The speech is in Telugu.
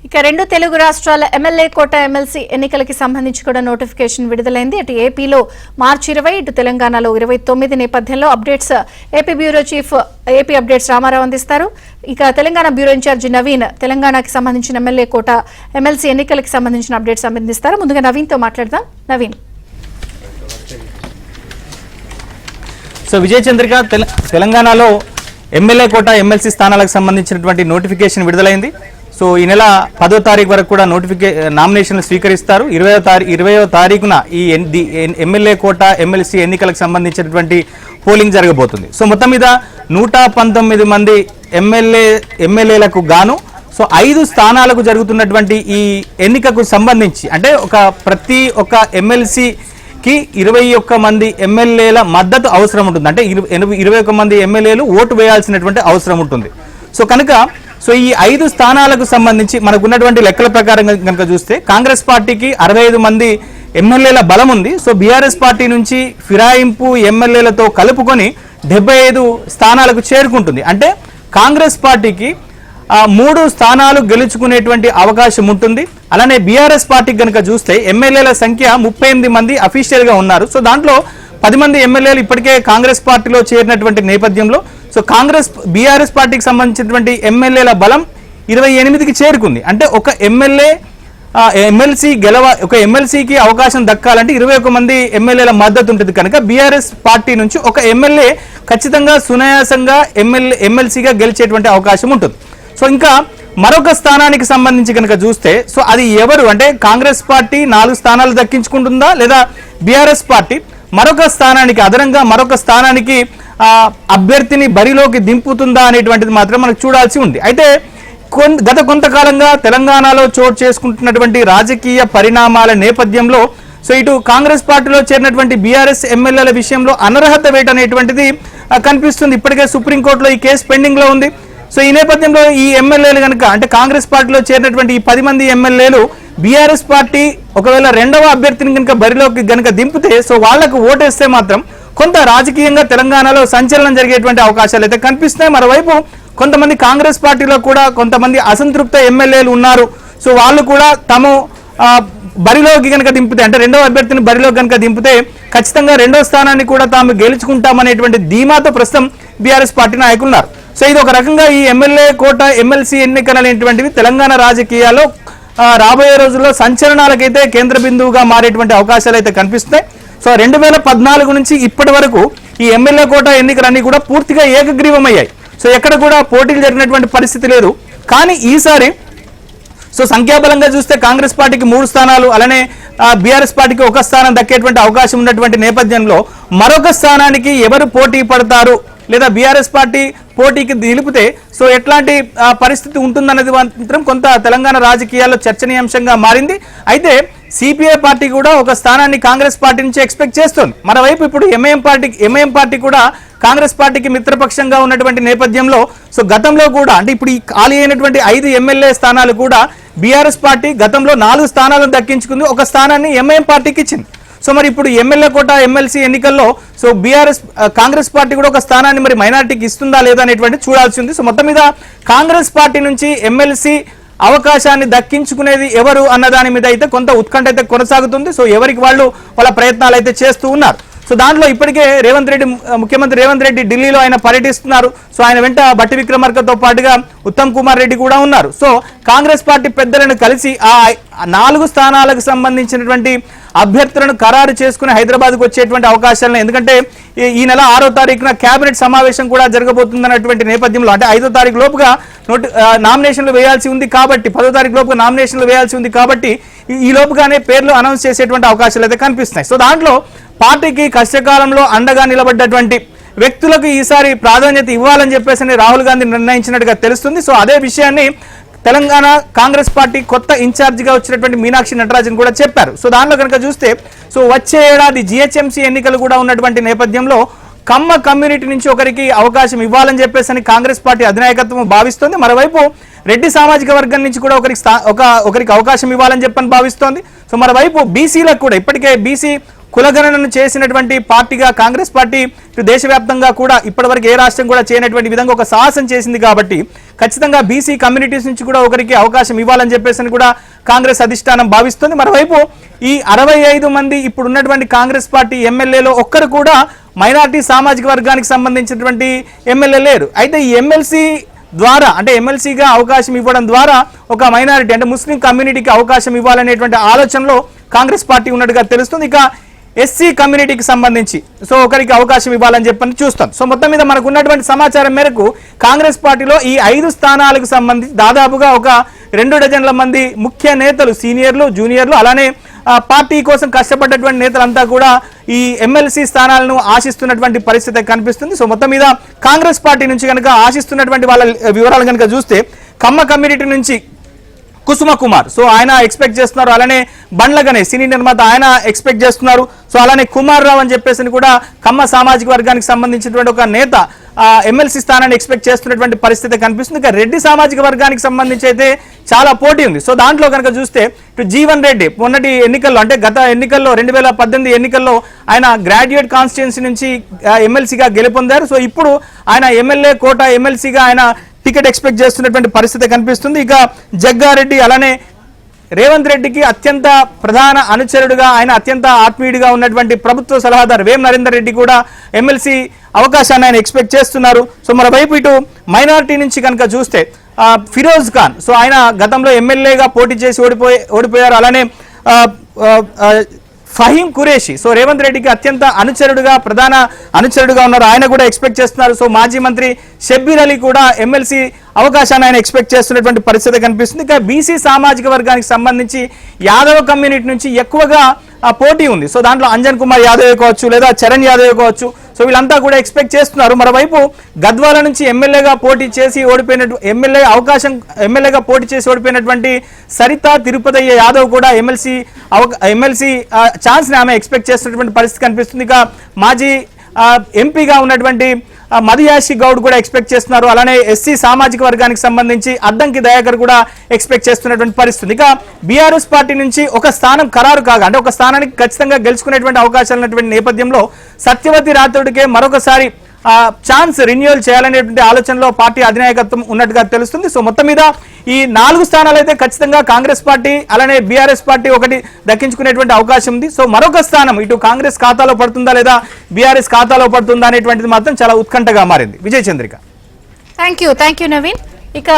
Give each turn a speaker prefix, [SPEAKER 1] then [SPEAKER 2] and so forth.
[SPEAKER 1] ఇక రెండు తెలుగు రాష్ట్రాల ఎమ్మెల్యే కోట ఎమ్మెల్సీ ఎన్నికలకి సంబంధించి కూడా నోటిఫికేషన్ విడుదలైంది. అటు ఏపీలో మార్చి 20, ఇటు తెలంగాణలో 29 నేపథ్యంలో updates AP bureau chief AP updates Ramarao అందిస్తారు. ఇక తెలంగాణ బ్యూరో ఇన్ఛార్జి నవీన్ తెలంగాణకి సంబంధించిన ఎమ్మెల్యే కోట ఎమ్మెల్సీ ఎన్నికలకి సంబంధించిన అప్డేట్స్ అందిస్తారు. ముందుగా నవీన్తో మాట్లాడదాం. నవీన్,
[SPEAKER 2] సో విజయ్ చంద్రిక, తెలంగాణలో ఎమ్మెల్యే కోట ఎమ్మెల్సీ స్థానాలకు సంబంధించినటువంటి నోటిఫికేషన్ విడుదలైంది. సో ఈ నెల 10వ తారీఖు వరకు కూడా నామినేషన్లు స్వీకరిస్తారు. 20వ తారీఖున ఈ ఎమ్మెల్యే కోట ఎమ్మెల్సీ ఎన్నికలకు సంబంధించినటువంటి పోలింగ్ జరగబోతుంది. సో మొత్తం మీద 119 మంది ఎమ్మెల్యేలకు గాను సో 5 స్థానాలకు జరుగుతున్నటువంటి ఈ ఎన్నికకు సంబంధించి అంటే ప్రతి ఒక్క ఎమ్మెల్సీకి 21 మంది ఎమ్మెల్యేల మద్దతు అవసరం ఉంటుంది. అంటే 21 మంది ఎమ్మెల్యేలు ఓటు వేయాల్సినటువంటి అవసరం ఉంటుంది. సో కనుక ఈ 5 స్థానాలకు సంబంధించి మనకు ఉన్నటువంటి లెక్కల ప్రకారం కనుక చూస్తే కాంగ్రెస్ పార్టీకి 65 మంది ఎమ్మెల్యేల బలం ఉంది. సో బీఆర్ఎస్ పార్టీ నుంచి ఫిరాయింపు ఎమ్మెల్యేలతో కలుపుకొని 75 స్థానాలకు చేరుకుంటుంది. అంటే కాంగ్రెస్ పార్టీకి 3 స్థానాలు గెలుచుకునేటువంటి అవకాశం ఉంటుంది. అలానే బీఆర్ఎస్ పార్టీకి కనుక చూస్తే ఎమ్మెల్యేల సంఖ్య 38 మంది అఫీషియల్ గా ఉన్నారు. సో దాంట్లో 10 మంది ఎమ్మెల్యేలు ఇప్పటికే కాంగ్రెస్ పార్టీలో చేరినటువంటి నేపథ్యంలో సో బీఆర్ఎస్ పార్టీకి సంబంధించినటువంటి ఎమ్మెల్యేల బలం 28కి చేరుకుంది. అంటే ఒక ఎమ్మెల్సీకి అవకాశం దక్కాలంటే 21 మంది ఎమ్మెల్యేల మద్దతు ఉంటుంది. కనుక బీఆర్ఎస్ పార్టీ నుంచి ఒక ఎమ్మెల్యే ఖచ్చితంగా సునాయాసంగా ఎమ్మెల్సీగా గెలిచేటువంటి అవకాశం ఉంటుంది. సో ఇంకా మరొక స్థానానికి సంబంధించి కనుక చూస్తే సో అది ఎవరు అంటే కాంగ్రెస్ పార్టీ 4 స్థానాలు దక్కించుకుంటుందా లేదా బీఆర్ఎస్ పార్టీ అదనంగా మరొక స్థానానికి అభ్యర్థిని బరిలోకి దింపుతుందా అనేటువంటిది మాత్రం మనకు చూడాల్సి ఉంది. అయితే గత కొంతకాలంగా తెలంగాణలో చోటు చేసుకుంటున్నటువంటి రాజకీయ పరిణామాల నేపథ్యంలో సో ఇటు కాంగ్రెస్ పార్టీలో చేరినటువంటి బీఆర్ఎస్ ఎమ్మెల్యేల విషయంలో అనర్హత వేట అనేటువంటిది కనిపిస్తుంది. ఇప్పటికే సుప్రీంకోర్టులో ఈ కేసు పెండింగ్ లో ఉంది. సో ఈ నేపథ్యంలో ఈ ఎమ్మెల్యేలు కనుక అంటే కాంగ్రెస్ పార్టీలో చేరినటువంటి ఈ 10 మంది ఎమ్మెల్యేలు బీఆర్ఎస్ పార్టీ ఒకవేళ రెండవ అభ్యర్థిని కనుక బరిలోకి కనుక దింపితే సో వాళ్లకు ఓటేస్తే మాత్రం కొంత రాజకీయంగా తెలంగాణలో సంచలనం జరిగేటువంటి అవకాశాలు అయితే కనిపిస్తున్నాయి. మరోవైపు కొంతమంది కాంగ్రెస్ పార్టీలో కూడా కొంతమంది అసంతృప్త ఎమ్మెల్యేలు ఉన్నారు. సో వాళ్ళు కూడా తాము బరిలోకి కనుక దింపితే అంటే రెండవ అభ్యర్థిని బరిలోకి కనుక దింపితే ఖచ్చితంగా రెండవ స్థానాన్ని కూడా తాము గెలుచుకుంటామనేటువంటి ధీమాతో ప్రస్తుతం బీఆర్ఎస్ పార్టీ నాయకులు ఉన్నారు. సో ఇది ఒక రకంగా ఈ ఎమ్మెల్యే కోట ఎమ్మెల్సీ ఎన్నికలు అనేటువంటివి తెలంగాణ రాజకీయాల్లో రాబోయే రోజుల్లో సంచలనాలకైతే కేంద్ర బిందువుగా మారేటువంటి అవకాశాలు అయితే కనిపిస్తున్నాయి. సో 2014 నుంచి ఇప్పటి వరకు ఈ ఎమ్మెల్యే కోట ఎన్నికలన్నీ కూడా పూర్తిగా ఏకగ్రీవమయ్యాయి. సో ఎక్కడ కూడా పోటీలు జరిగినటువంటి పరిస్థితి లేదు. కానీ ఈసారి సో సంఖ్యాబలంగా చూస్తే కాంగ్రెస్ పార్టీకి 3 స్థానాలు అలానే బీఆర్ఎస్ పార్టీకి 1 స్థానం దక్కేటువంటి అవకాశం ఉన్నటువంటి నేపథ్యంలో మరొక స్థానానికి ఎవరు పోటీ పడతారు లేదా బీఆర్ఎస్ పార్టీ పోటీకి నిలిపితే సో ఎట్లాంటి పరిస్థితి ఉంటుందనేది మాత్రం కొంత తెలంగాణ రాజకీయాల్లో చర్చనీయాంశంగా మారింది. అయితే సిపిఐ పార్టీ కూడా ఒక స్థానాన్ని కాంగ్రెస్ పార్టీ నుంచి ఎక్స్పెక్ట్ చేస్తోంది. మరోవైపు ఇప్పుడు ఎంఐఎం పార్టీ కూడా కాంగ్రెస్ పార్టీకి మిత్రపక్షంగా ఉన్నటువంటి నేపథ్యంలో సో గతంలో కూడా అంటే ఇప్పుడు ఈ ఖాళీ అయినటువంటి 5 ఎమ్మెల్యే స్థానాలు కూడా బీఆర్ఎస్ పార్టీ గతంలో 4 స్థానాలను దక్కించుకుంది, 1 స్థానాన్ని ఎంఐఎం పార్టీకి ఇచ్చింది. సో మరి ఇప్పుడు ఎమ్మెల్యే కోట ఎమ్మెల్సీ ఎన్నికల్లో సో కాంగ్రెస్ పార్టీ కూడా 1 స్థానాన్ని మరి మైనారిటీకి ఇస్తుందా లేదా అనేటువంటి చూడాల్సి ఉంది. సో మొత్తం మీద కాంగ్రెస్ పార్టీ నుంచి ఎమ్మెల్సీ అవకాశాన్ని దక్కించుకునేది ఎవరు అన్న దాని మీద అయితే కొంత ఉత్కంఠ అయితే కొనసాగుతుంది. సో ఎవరికి వాళ్ళ ప్రయత్నాలు అయితే చేస్తూ ఉన్నారు. సో దాంట్లో ఇప్పటికే ముఖ్యమంత్రి రేవంత్ రెడ్డి ఢిల్లీలో ఆయన పర్యటిస్తున్నారు. సో ఆయన వెంట బట్టి విక్రమార్కతో పాటుగా ఉత్తమ్ కుమార్ రెడ్డి కూడా ఉన్నారు. సో కాంగ్రెస్ పార్టీ పెద్దలను కలిసి ఆ 4 స్థానాలకు సంబంధించినటువంటి అభ్యర్థులను ఖరారు చేసుకుని హైదరాబాద్కు వచ్చేటువంటి అవకాశాలను ఎందుకంటే ఈ నెల 6వ తారీఖున కేబినెట్ సమావేశం కూడా జరగబోతుందన్నటువంటి నేపథ్యంలో అంటే 5వ తారీఖు లోపుగా నామినేషన్లు వేయాల్సి ఉంది కాబట్టి 10వ తారీఖు లోపుగా నామినేషన్లు వేయాల్సి ఉంది కాబట్టి ఈ లోపుగానే పేర్లు అనౌన్స్ చేసేటువంటి అవకాశాలు అయితే కనిపిస్తున్నాయి. సో దాంట్లో పార్టీకి కష్టకాలంలో అండగా నిలబడ్డటువంటి వ్యక్తులకు ఈసారి ప్రాధాన్యత ఇవ్వాలని చెప్పేసి రాహుల్ గాంధీ నిర్ణయించినట్టుగా తెలుస్తుంది. సో అదే విషయాన్ని తెలంగాణ కాంగ్రెస్ పార్టీ కొత్త ఇన్ఛార్జిగా వచ్చినటువంటి మీనాక్షి నటరాజన్ కూడా చెప్పారు. సో దానిలో కనుక చూస్తే సో వచ్చే ఏడాది జిహెచ్ఎంసీ ఎన్నికలు కూడా ఉన్నటువంటి నేపథ్యంలో కమ్మ కమ్యూనిటీ నుంచి ఒకరికి అవకాశం ఇవ్వాలని చెప్పేసి కాంగ్రెస్ పార్టీ అధినాయకత్వం భావిస్తోంది. మరోవైపు రెడ్డి సామాజిక వర్గం నుంచి కూడా ఒకరికి అవకాశం ఇవ్వాలని చెప్పని భావిస్తోంది. సో మరోవైపు బీసీలకు కూడా ఇప్పటికే బీసీ కులగణనను చేసినటువంటి పార్టీగా కాంగ్రెస్ పార్టీ ఇటు దేశవ్యాప్తంగా కూడా ఇప్పటివరకు ఏ రాష్ట్రం కూడా చేయనటువంటి విధంగా ఒక సాహసం చేసింది కాబట్టి ఖచ్చితంగా బీసీ కమ్యూనిటీస్ నుంచి కూడా ఒకరికి అవకాశం ఇవ్వాలని చెప్పేసి కూడా కాంగ్రెస్ అధిష్టానం భావిస్తుంది. మరోవైపు ఈ 65 మంది ఇప్పుడు ఉన్నటువంటి కాంగ్రెస్ పార్టీ ఎమ్మెల్యేలో ఒక్కరు కూడా మైనారిటీ సామాజిక వర్గానికి సంబంధించినటువంటి ఎమ్మెల్యే లేరు. అయితే ఈ ఎమ్మెల్సీ ద్వారా అంటే ఎమ్మెల్సీగా అవకాశం ఇవ్వడం ద్వారా ఒక మైనారిటీ అంటే ముస్లిం కమ్యూనిటీకి అవకాశం ఇవ్వాలనేటువంటి ఆలోచనలో కాంగ్రెస్ పార్టీ ఉన్నట్టుగా తెలుస్తుంది. ఇక ఎస్సీ కమ్యూనిటీకి సంబంధించి సో ఒకరికి అవకాశం ఇవ్వాలని చెప్పని చూస్తాం. సో మొత్తం మీద మనకు ఉన్నటువంటి సమాచారం మేరకు కాంగ్రెస్ పార్టీలో ఈ 5 స్థానాలకు సంబంధించి దాదాపుగా ఒక 2 డజన్ల మంది ముఖ్య నేతలు, సీనియర్లు, జూనియర్లు, అలానే పార్టీ కోసం కష్టపడ్డటువంటి నేతలంతా కూడా ఈ ఎమ్మెల్సీ స్థానాలను ఆశిస్తున్నటువంటి పరిస్థితి కనిపిస్తుంది. సో మొత్తం మీద కాంగ్రెస్ పార్టీ నుంచి కనుక ఆశిస్తున్నటువంటి వాళ్ళ వివరాలు కనుక చూస్తే కమ్మ కమ్యూనిటీ నుంచి కుసుమ కుమార్ సో ఆయన ఎక్స్పెక్ట్ చేస్తున్నారు, అలానే బండ్ల గణేష్ సినీ నిర్మాత ఆయన ఎక్స్పెక్ట్ చేస్తున్నారు. సో అలానే కుమార్ రావు అని చెప్పేసి కూడా కమ్మ సామాజిక వర్గానికి సంబంధించినటువంటి ఒక నేత ఎమ్మెల్సీ స్థానాన్ని ఎక్స్పెక్ట్ చేస్తున్నటువంటి పరిస్థితి కనిపిస్తుంది. ఇక రెడ్డి సామాజిక వర్గానికి సంబంధించి అయితే చాలా పోటీ ఉంది. సో దాంట్లో కనుక చూస్తే ఇటు జీవన్ రెడ్డి మొన్నటి ఎన్నికల్లో అంటే గత ఎన్నికల్లో 2018 ఎన్నికల్లో ఆయన గ్రాడ్యుయేట్ కాన్స్టిట్యున్సీ నుంచి ఎమ్మెల్సీగా గెలుపొందారు. సో ఇప్పుడు ఆయన ఎమ్మెల్యే కోట ఎమ్మెల్సీగా ఆయన టికెట్ ఎక్స్పెక్ట్ చేస్తున్నటువంటి పరిస్థితి కనిపిస్తుంది. ఇక జగ్గారెడ్డి అలానే రేవంత్ రెడ్డికి అత్యంత ప్రధాన అనుచరుడుగా ఆయన అత్యంత ఆత్మీయుడిగా ఉన్నటువంటి ప్రభుత్వ సలహాదారు వేం నరేందర్ రెడ్డి కూడా ఎమ్మెల్సీ అవకాశాన్ని ఆయన ఎక్స్పెక్ట్ చేస్తున్నారు. సో మరోవైపు ఇటు మైనారిటీ నుంచి కనుక చూస్తే ఫిరోజ్ ఖాన్ సో ఆయన గతంలో ఎమ్మెల్యేగా పోటీ చేసి ఓడిపోయారు. అలానే ఫహీం ఖురేషి సో రేవంత్ రెడ్డికి అత్యంత అనుచరుడుగా ప్రధాన అనుచరుడుగా ఉన్నారు, ఆయన కూడా ఎక్స్పెక్ట్ చేస్తున్నారు. సో మాజీ మంత్రి షబ్బీర్ అలీ కూడా ఎమ్మెల్సీ అవకాశాన్ని ఆయన ఎక్స్పెక్ట్ చేస్తున్నటువంటి పరిస్థితి కనిపిస్తుంది. ఇక బీసీ సామాజిక వర్గానికి సంబంధించి యాదవ కమ్యూనిటీ నుంచి ఎక్కువగా పోటీ ఉంది. సో దాంట్లో అంజన్ కుమార్ యాదవ్ కావచ్చు లేదా చరణ్ యాదవ్ కావచ్చు సో వీళ్ళంతా కూడా ఎక్స్పెక్ట్ చేస్తున్నారు. మరోవైపు గద్వాల నుంచి ఎమ్మెల్యేగా పోటీ చేసి ఎమ్మెల్యేగా పోటీ చేసి ఓడిపోయినటువంటి సరిత తిరుపతయ్య యాదవ్ కూడా ఎమ్మెల్సీ ఛాన్స్ ని ఆమె ఎక్స్పెక్ట్ చేస్తున్నటువంటి పరిస్థితి కనిపిస్తుంది. ఇక మాజీ ఎంపీగా ఉన్నటువంటి మదియాషి గౌడ్ కూడా ఎక్స్పెక్ట్ చేస్తున్నారు. అలానే ఎస్సీ సామాజిక వర్గానికి సంబంధించి అద్దంకి దయాకర్ కూడా ఎక్స్పెక్ట్ చేస్తున్నటువంటి పరిస్థితి. ఇక బీఆర్ఎస్ పార్టీ నుంచి ఒక స్థానం ఖరారు కాగా అంటే ఒక స్థానానికి ఖచ్చితంగా గెలుచుకునేటువంటి అవకాశాలు ఉన్నటువంటి నేపథ్యంలో సత్యవతి రాథోడ్కే మరొకసారి ఛాన్స్ రెన్యూవల్ చేయాలనేటువంటి ఆలోచనలో పార్టీ అధినాయకత్వం ఉన్నట్టుగా తెలుస్తుంది. సో మొత్తం మీద ఈ 4 స్థానాలు అయితే ఖచ్చితంగా కాంగ్రెస్ పార్టీ అలానే బీఆర్ఎస్ పార్టీ ఒకటి దక్కించుకునేటువంటి అవకాశం ఉంది. సో మరొక స్థానం ఇటు కాంగ్రెస్ ఖాతాలో పడుతుందా లేదా బీఆర్ఎస్ ఖాతాలో పడుతుందా అనేటువంటిది మాత్రం చాలా ఉత్కంఠగా మారింది. విజయ్ చంద్రిక.
[SPEAKER 1] Thank you Naveen. ఇక